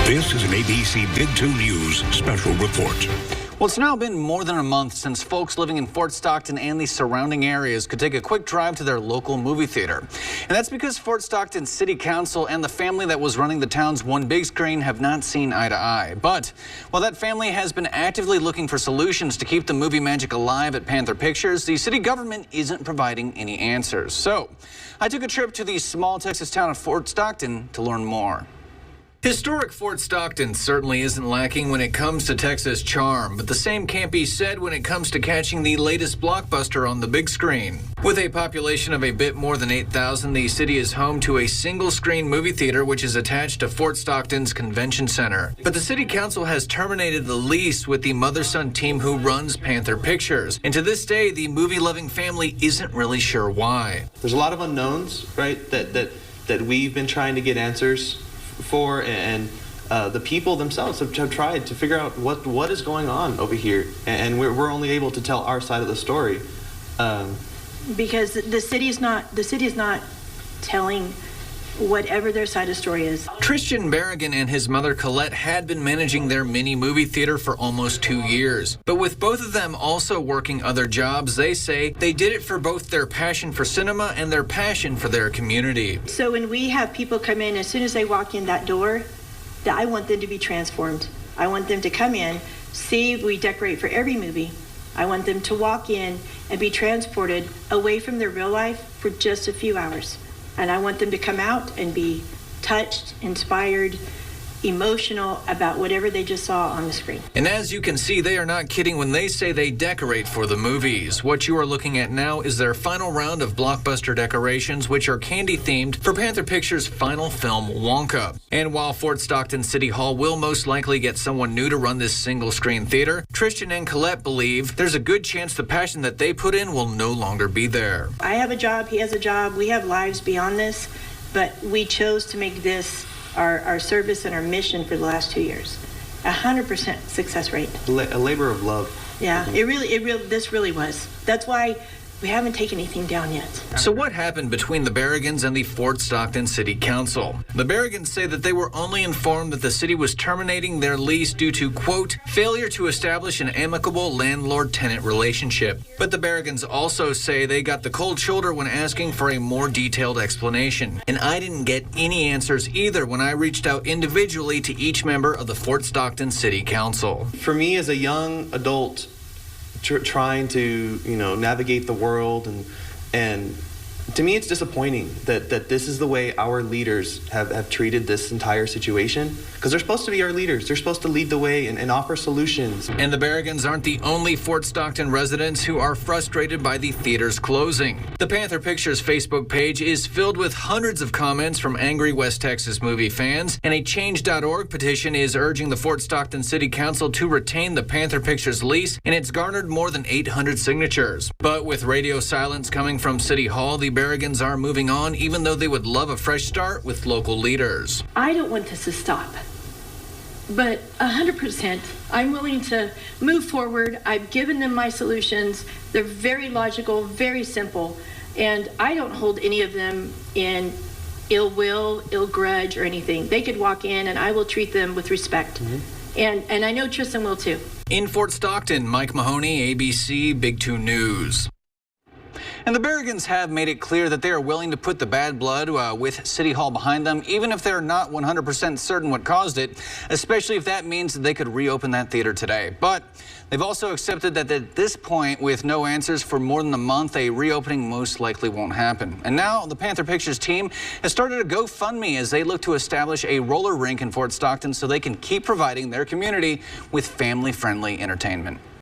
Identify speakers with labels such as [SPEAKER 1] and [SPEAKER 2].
[SPEAKER 1] This is an ABC Big 2 News special report.
[SPEAKER 2] Well, it's now been more than a month since folks living in Fort Stockton and the surrounding areas could take a quick drive to their local movie theater. And that's because Fort Stockton City Council and the family that was running the town's one big screen have not seen eye to eye. But while that family has been actively looking for solutions to keep the movie magic alive at Panther Pictures, the city government isn't providing any answers. So I took a trip to the small Texas town of Fort Stockton to learn more. Historic Fort Stockton certainly isn't lacking when it comes to Texas charm, but the same can't be said when it comes to catching the latest blockbuster on the big screen. With a population of a bit more than 8,000, the city is home to a single-screen movie theater which is attached to Fort Stockton's convention center. But the city council has terminated the lease with the mother-son team who runs Panther Pictures. And to this day, the movie-loving family isn't really sure why.
[SPEAKER 3] There's a lot of unknowns, right, that we've been trying to get answers for, and the people themselves have tried to figure out what is going on over here, and we're only able to tell our side of the story
[SPEAKER 4] because the city is not telling whatever their side of the story is.
[SPEAKER 2] Christian Berrigan and his mother Colette had been managing their mini movie theater for almost 2 years. But with both of them also working other jobs, they say they did it for both their passion for cinema and their passion for their community.
[SPEAKER 4] So when we have people come in, as soon as they walk in that door, I want them to be transformed. I want them to come in, see we decorate for every movie. I want them to walk in and be transported away from their real life for just a few hours. And I want them to come out and be touched, inspired, emotional about whatever they just saw on the screen.
[SPEAKER 2] And as you can see, they are not kidding when they say they decorate for the movies. What you are looking at now is their final round of blockbuster decorations, which are candy-themed for Panther Pictures' final film, Wonka. And while Fort Stockton City Hall will most likely get someone new to run this single-screen theater, Christian and Colette believe there's a good chance the passion that they put in will no longer be there.
[SPEAKER 4] I have a job, he has a job, we have lives beyond this, but we chose to make this our service and our mission for the last 2 years. 100% success rate.
[SPEAKER 3] a labor of love.
[SPEAKER 4] Yeah, this really was. That's why we haven't taken anything down yet.
[SPEAKER 2] So what happened between the Berrigans and the Fort Stockton City Council? The Berrigans say that they were only informed that the city was terminating their lease due to, quote, failure to establish an amicable landlord-tenant relationship. But the Berrigans also say they got the cold shoulder when asking for a more detailed explanation. And I didn't get any answers either when I reached out individually to each member of the Fort Stockton City Council.
[SPEAKER 3] For me as a young adult, trying to navigate the world, and to me it's disappointing that this is the way our leaders have treated this entire situation, because they're supposed to be our leaders. They're supposed to lead the way and offer solutions.
[SPEAKER 2] And the Berrigans aren't the only Fort Stockton residents who are frustrated by the theater's closing. The Panther Pictures Facebook page is filled with hundreds of comments from angry West Texas movie fans, and a Change.org petition is urging the Fort Stockton City Council to retain the Panther Pictures lease, and it's garnered more than 800 signatures. But with radio silence coming from City Hall, the Berrigans are moving on, even though they would love a fresh start with local leaders.
[SPEAKER 4] I don't want this to stop, but 100%, I'm willing to move forward. I've given them my solutions. They're very logical, very simple, and I don't hold any of them in ill will, ill grudge, or anything. They could walk in and I will treat them with respect. And I know Tristan will too.
[SPEAKER 2] In Fort Stockton, Mike Mahoney, ABC Big 2 News. And the Berrigans have made it clear that they are willing to put the bad blood with City Hall behind them, even if they're not 100% certain what caused it, especially if that means that they could reopen that theater today. But they've also accepted that at this point, with no answers for more than a month, a reopening most likely won't happen. And now the Panther Pictures team has started a GoFundMe as they look to establish a roller rink in Fort Stockton so they can keep providing their community with family-friendly entertainment.